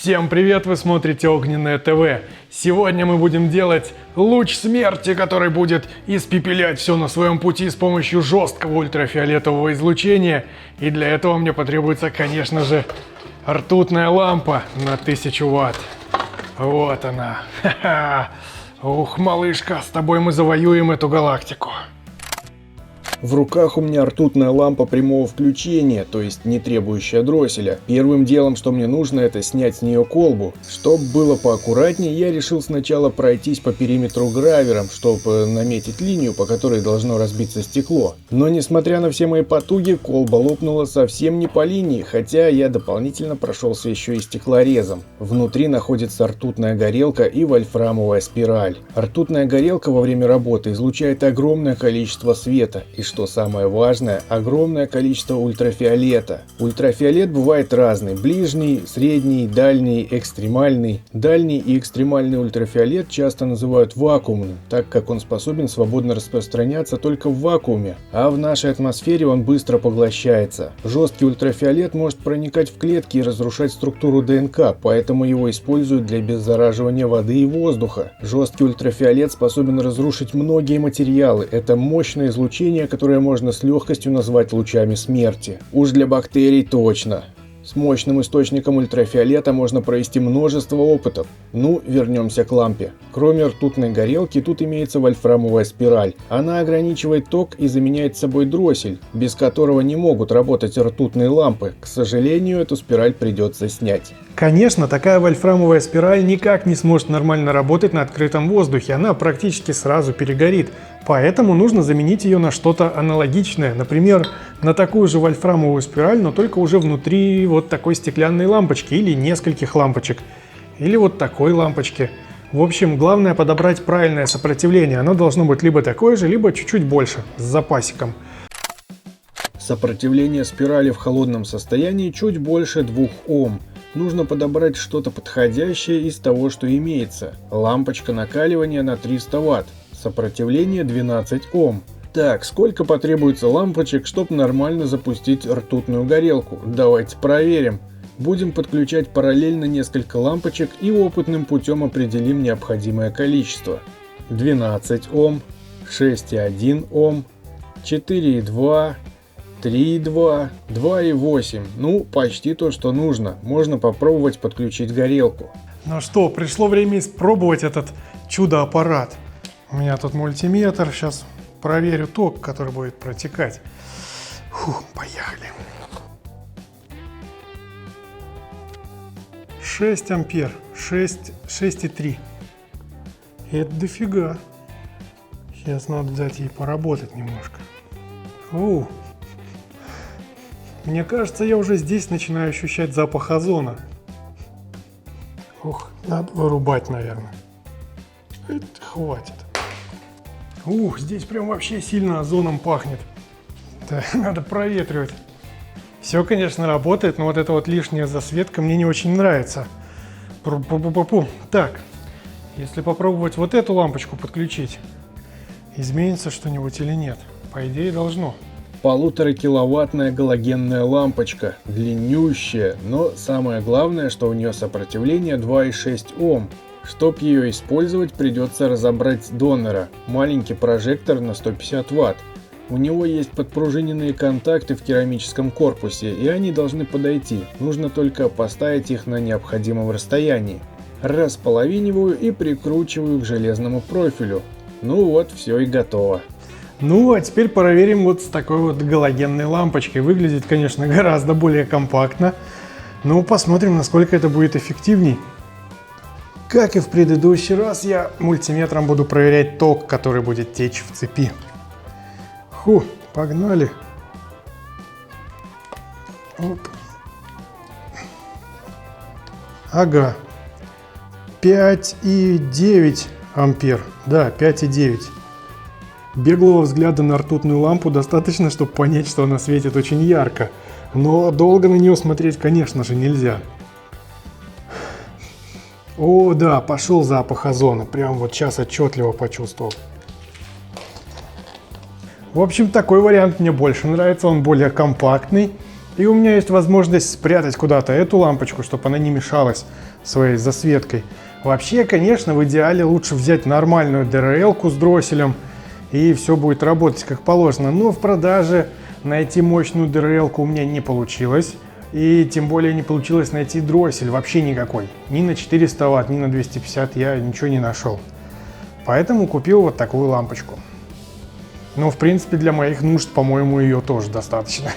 Всем привет, вы смотрите Огненное ТВ. Сегодня мы будем делать луч смерти, который будет испепелять все на своем пути с помощью жесткого ультрафиолетового излучения. И для этого мне потребуется, конечно же, ртутная лампа на 1000 Вт. Вот она. Ха-ха. Ух, малышка, с тобой мы завоюем эту галактику. В руках у меня ртутная лампа прямого включения, то есть не требующая дросселя. Первым делом, что мне нужно, это снять с нее колбу. Чтобы было поаккуратнее, я решил сначала пройтись по периметру гравером, чтобы наметить линию, по которой должно разбиться стекло. Но несмотря на все мои потуги, колба лопнула совсем не по линии, хотя я дополнительно прошелся еще и стеклорезом. Внутри находится ртутная горелка и вольфрамовая спираль. Ртутная горелка во время работы излучает огромное количество света и, что самое важное, огромное количество ультрафиолета. Ультрафиолет бывает разный: ближний, средний, дальний, экстремальный. Дальний и экстремальный ультрафиолет часто называют вакуумным, так как он способен свободно распространяться только в вакууме, а в нашей атмосфере он быстро поглощается. Жесткий ультрафиолет может проникать в клетки и разрушать структуру ДНК, поэтому его используют для обеззараживания воды и воздуха. Жесткий ультрафиолет способен разрушить многие материалы. Это мощное излучение, которое можно с легкостью назвать лучами смерти. Уж для бактерий точно. С мощным источником ультрафиолета можно провести множество опытов. Ну, вернемся к лампе. Кроме ртутной горелки, тут имеется вольфрамовая спираль. Она ограничивает ток и заменяет собой дроссель, без которого не могут работать ртутные лампы. К сожалению, эту спираль придется снять. Конечно, такая вольфрамовая спираль никак не сможет нормально работать на открытом воздухе, она практически сразу перегорит. Поэтому нужно заменить ее на что-то аналогичное, например, на такую же вольфрамовую спираль, но только уже внутри вот такой стеклянной лампочки или нескольких лампочек, или вот такой лампочки. В общем, главное подобрать правильное сопротивление, оно должно быть либо такое же, либо чуть-чуть больше, с запасиком. Сопротивление спирали в холодном состоянии чуть больше 2 Ом. Нужно подобрать что-то подходящее из того, что имеется. Лампочка накаливания на 300 Вт. Сопротивление 12 Ом. Так, сколько потребуется лампочек, чтобы нормально запустить ртутную горелку? Давайте проверим. Будем подключать параллельно несколько лампочек и опытным путем определим необходимое количество. 12 Ом, 6,1 Ом, 4,2, 3,2, 2,8. Ну, почти то, что нужно. Можно попробовать подключить горелку. Ну что, пришло время испробовать этот чудо-аппарат. У меня тут мультиметр, сейчас проверю ток, который будет протекать. Фух, поехали. 6 ампер, 6,3. Это дофига. Сейчас надо дать ей поработать немножко. Мне кажется, я уже здесь начинаю ощущать запах озона. Ух, надо вырубать, наверное. Это хватит. Здесь прям вообще сильно озоном пахнет. Да, надо проветривать. Все, конечно, работает, но вот эта вот лишняя засветка мне не очень нравится. Так, если попробовать вот эту лампочку подключить, изменится что-нибудь или нет? По идее, должно. 1,5-киловаттная галогенная лампочка, длиннющая, но самое главное, что у нее сопротивление 2,6 Ом. Чтоб ее использовать, придется разобрать донора, маленький прожектор на 150 Вт. У него есть подпружиненные контакты в керамическом корпусе, и они должны подойти, нужно только поставить их на необходимом расстоянии. Располовиниваю и прикручиваю к железному профилю. Ну вот, все и готово. Ну, а теперь проверим вот с такой вот галогенной лампочкой. Выглядит, конечно, гораздо более компактно. Но посмотрим, насколько это будет эффективней. Как и в предыдущий раз, я мультиметром буду проверять ток, который будет течь в цепи. Погнали. Оп. Ага. 5,9 ампер. Да, 5,9. Беглого взгляда на ртутную лампу достаточно, чтобы понять, что она светит очень ярко. Но долго на нее смотреть, конечно же, нельзя. О, да, пошел запах озона. Прям вот сейчас отчетливо почувствовал. В общем, такой вариант мне больше нравится. Он более компактный. И у меня есть возможность спрятать куда-то эту лампочку, чтобы она не мешалась своей засветкой. Вообще, конечно, в идеале лучше взять нормальную ДРЛ-ку с дросселем, и все будет работать как положено. Но в продаже найти мощную ДРЛ-ку у меня не получилось. И тем более не получилось найти дроссель вообще никакой. Ни на 400 Вт, ни на 250 я ничего не нашел. Поэтому купил вот такую лампочку. Но в принципе для моих нужд, по-моему, ее тоже достаточно.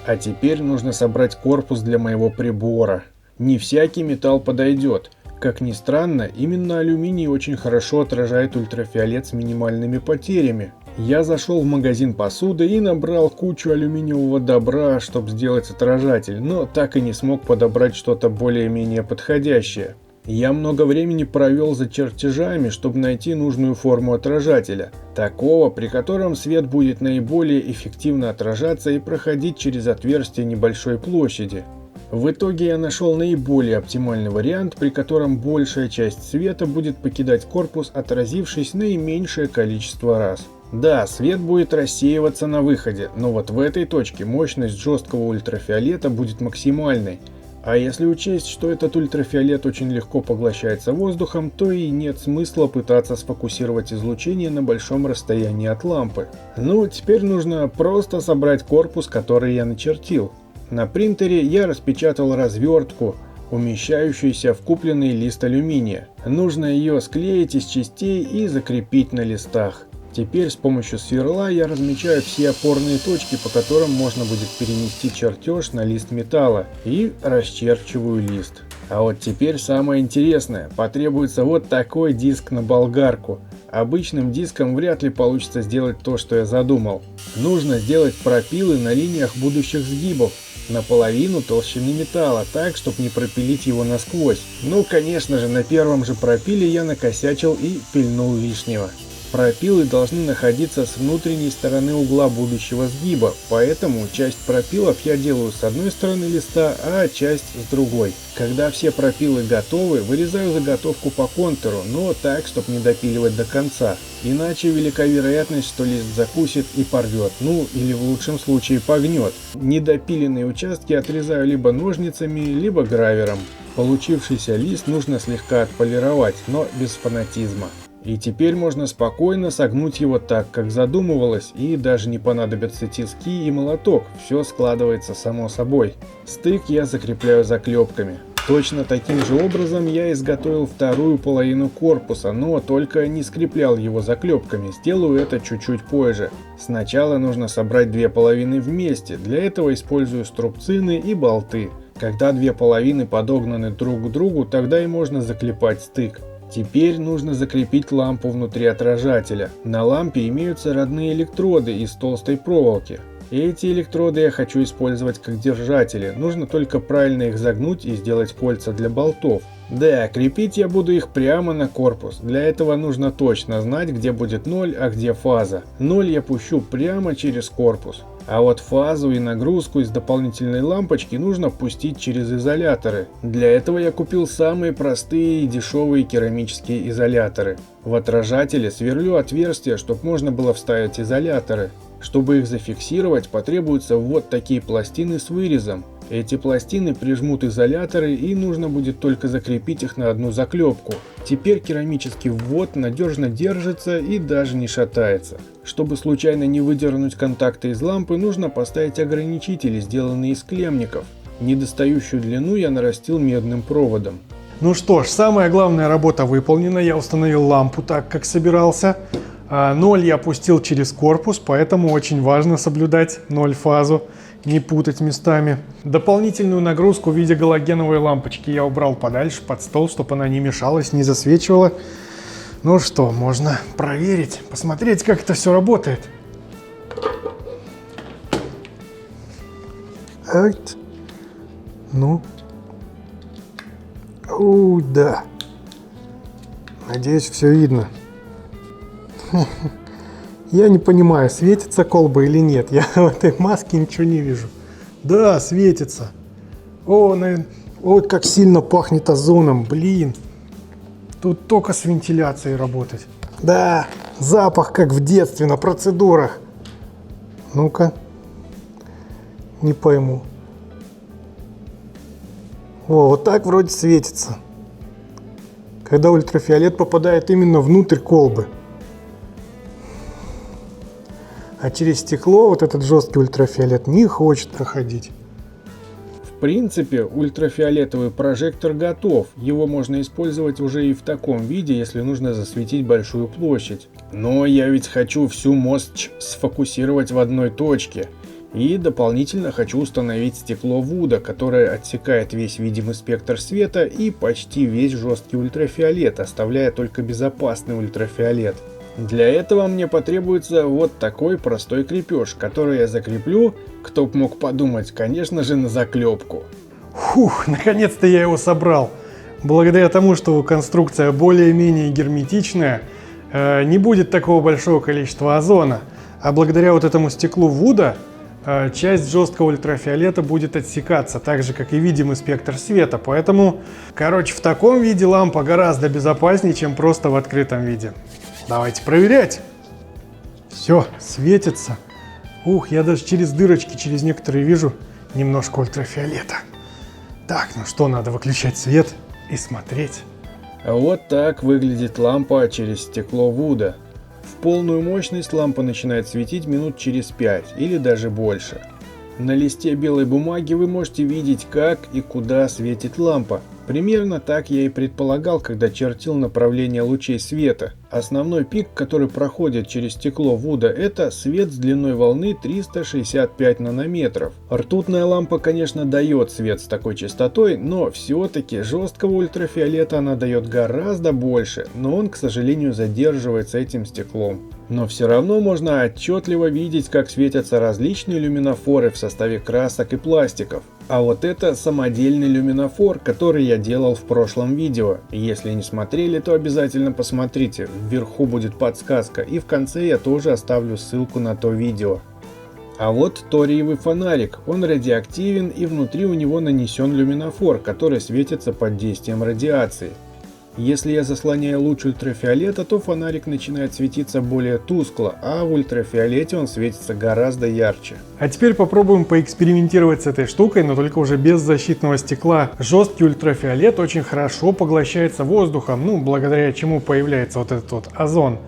А теперь нужно собрать корпус для моего прибора. Не всякий металл подойдет. Как ни странно, именно алюминий очень хорошо отражает ультрафиолет с минимальными потерями. Я зашел в магазин посуды и набрал кучу алюминиевого добра, чтобы сделать отражатель, но так и не смог подобрать что-то более-менее подходящее. Я много времени провел за чертежами, чтобы найти нужную форму отражателя, такого, при котором свет будет наиболее эффективно отражаться и проходить через отверстие небольшой площади. В итоге я нашел наиболее оптимальный вариант, при котором большая часть света будет покидать корпус, отразившись наименьшее количество раз. Да, свет будет рассеиваться на выходе, но вот в этой точке мощность жесткого ультрафиолета будет максимальной. А если учесть, что этот ультрафиолет очень легко поглощается воздухом, то и нет смысла пытаться сфокусировать излучение на большом расстоянии от лампы. Ну, теперь нужно просто собрать корпус, который я начертил. На принтере я распечатал развертку, умещающуюся в купленный лист алюминия. Нужно ее склеить из частей и закрепить на листах. Теперь с помощью сверла я размечаю все опорные точки, по которым можно будет перенести чертеж на лист металла, и расчерчиваю лист. А вот теперь самое интересное. Потребуется вот такой диск на болгарку. Обычным диском вряд ли получится сделать то, что я задумал. Нужно сделать пропилы на линиях будущих сгибов, наполовину толщины металла, так, чтобы не пропилить его насквозь. Ну, конечно же, на первом же пропиле я накосячил и пильнул лишнего. Пропилы должны находиться с внутренней стороны угла будущего сгиба, поэтому часть пропилов я делаю с одной стороны листа, а часть с другой. Когда все пропилы готовы, вырезаю заготовку по контуру, но так, чтобы не допиливать до конца. Иначе велика вероятность, что лист закусит и порвет, ну или в лучшем случае погнет. Недопиленные участки отрезаю либо ножницами, либо гравером. Получившийся лист нужно слегка отполировать, но без фанатизма. И теперь можно спокойно согнуть его так, как задумывалось, и даже не понадобятся тиски и молоток, все складывается само собой. Стык я закрепляю заклепками. Точно таким же образом я изготовил вторую половину корпуса, но только не скреплял его заклепками, сделаю это чуть-чуть позже. Сначала нужно собрать две половины вместе, для этого использую струбцины и болты. Когда две половины подогнаны друг к другу, тогда и можно заклепать стык. Теперь нужно закрепить лампу внутри отражателя. На лампе имеются родные электроды из толстой проволоки. Эти электроды я хочу использовать как держатели, нужно только правильно их загнуть и сделать кольца для болтов. Да, крепить я буду их прямо на корпус, для этого нужно точно знать, где будет 0, а где фаза. 0 я пущу прямо через корпус. А вот фазу и нагрузку из дополнительной лампочки нужно пустить через изоляторы. Для этого я купил самые простые и дешевые керамические изоляторы. В отражателе сверлю отверстия, чтобы можно было вставить изоляторы. Чтобы их зафиксировать, потребуются вот такие пластины с вырезом. Эти пластины прижмут изоляторы, и нужно будет только закрепить их на одну заклепку. Теперь керамический ввод надежно держится и даже не шатается. Чтобы случайно не выдернуть контакты из лампы, нужно поставить ограничители, сделанные из клемников. Недостающую длину я нарастил медным проводом. Ну что ж, самая главная работа выполнена. Я установил лампу так, как собирался. 0 я пустил через корпус, поэтому очень важно соблюдать 0 фазу, не путать местами. Дополнительную нагрузку в виде галогеновой лампочки я убрал подальше под стол, чтобы она не мешалась, не засвечивала. Ну что, можно проверить, посмотреть, как это все работает. Ну, да. Надеюсь, все видно. Я не понимаю, светится колба или нет. Я в этой маске ничего не вижу. Да, светится. Ой, как сильно пахнет озоном, блин. Тут только с вентиляцией работать. Да, запах как в детстве на процедурах. Ну-ка. Не пойму. О, вот так вроде светится. Когда ультрафиолет попадает именно внутрь колбы. А через стекло вот этот жесткий ультрафиолет не хочет проходить. В принципе, ультрафиолетовый прожектор готов. Его можно использовать уже и в таком виде, если нужно засветить большую площадь. Но я ведь хочу всю мощь сфокусировать в одной точке. И дополнительно хочу установить стекло Вуда, которое отсекает весь видимый спектр света и почти весь жесткий ультрафиолет, оставляя только безопасный ультрафиолет. Для этого мне потребуется вот такой простой крепеж, который я закреплю, кто б мог подумать, конечно же, на заклепку. Фух, наконец-то я его собрал. Благодаря тому, что конструкция более-менее герметичная, не будет такого большого количества озона. А благодаря вот этому стеклу Вуда часть жесткого ультрафиолета будет отсекаться, так же как и видимый спектр света. Поэтому, короче, в таком виде лампа гораздо безопаснее, чем просто в открытом виде. Давайте проверять. Все, светится. Ух, я даже через дырочки, через некоторые вижу немножко ультрафиолета. Так, ну что, надо выключать свет и смотреть. Вот так выглядит лампа через стекло Вуда. В полную мощность лампа начинает светить минут через 5 или даже больше. На листе белой бумаги вы можете видеть, как и куда светит лампа. Примерно так я и предполагал, когда чертил направление лучей света. Основной пик, который проходит через стекло Вуда, это свет с длиной волны 365 нанометров. Ртутная лампа, конечно, дает свет с такой частотой, но все-таки жесткого ультрафиолета она дает гораздо больше, но он, к сожалению, задерживается этим стеклом. Но все равно можно отчетливо видеть, как светятся различные люминофоры в составе красок и пластиков. А вот это самодельный люминофор, который я делал в прошлом видео. Если не смотрели, то обязательно посмотрите, вверху будет подсказка, и в конце я тоже оставлю ссылку на то видео. А вот ториевый фонарик, он радиоактивен, и внутри у него нанесен люминофор, который светится под действием радиации. Если я заслоняю луч ультрафиолета, то фонарик начинает светиться более тускло, а в ультрафиолете он светится гораздо ярче. А теперь попробуем поэкспериментировать с этой штукой, но только уже без защитного стекла. Жесткий ультрафиолет очень хорошо поглощается воздухом, благодаря чему появляется вот этот вот озон.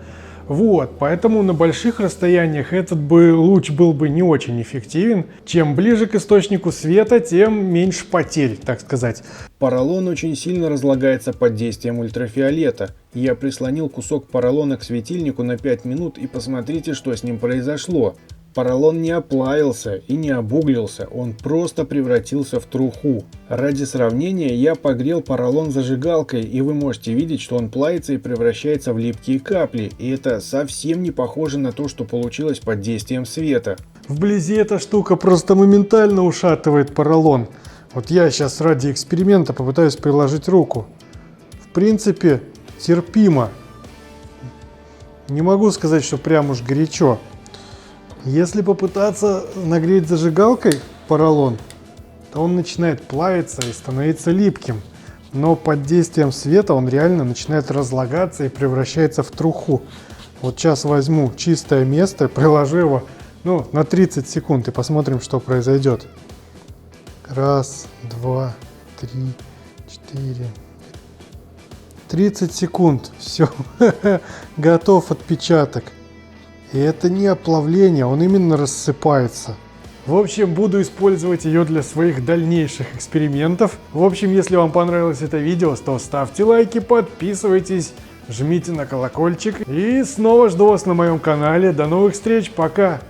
Вот, поэтому на больших расстояниях этот луч был бы не очень эффективен. Чем ближе к источнику света, тем меньше потерь, так сказать. Поролон очень сильно разлагается под действием ультрафиолета. Я прислонил кусок поролона к светильнику на 5 минут, и посмотрите, что с ним произошло. Поролон не оплавился и не обуглился, он просто превратился в труху. Ради сравнения я погрел поролон зажигалкой, и вы можете видеть, что он плавится и превращается в липкие капли, и это совсем не похоже на то, что получилось под действием света. Вблизи эта штука просто моментально ушатывает поролон. Вот я сейчас ради эксперимента попытаюсь приложить руку. В принципе, терпимо. Не могу сказать, что прям уж горячо. Если попытаться нагреть зажигалкой поролон, то он начинает плавиться и становиться липким. Но под действием света он реально начинает разлагаться и превращается в труху. Вот сейчас возьму чистое место, приложу его на 30 секунд и посмотрим, что произойдет. Раз, два, три, 4. 30 секунд. Все. Готов отпечаток. И это не оплавление, он именно рассыпается. В общем, буду использовать ее для своих дальнейших экспериментов. В общем, если вам понравилось это видео, то ставьте лайки, подписывайтесь, жмите на колокольчик. И снова жду вас на моем канале. До новых встреч, пока!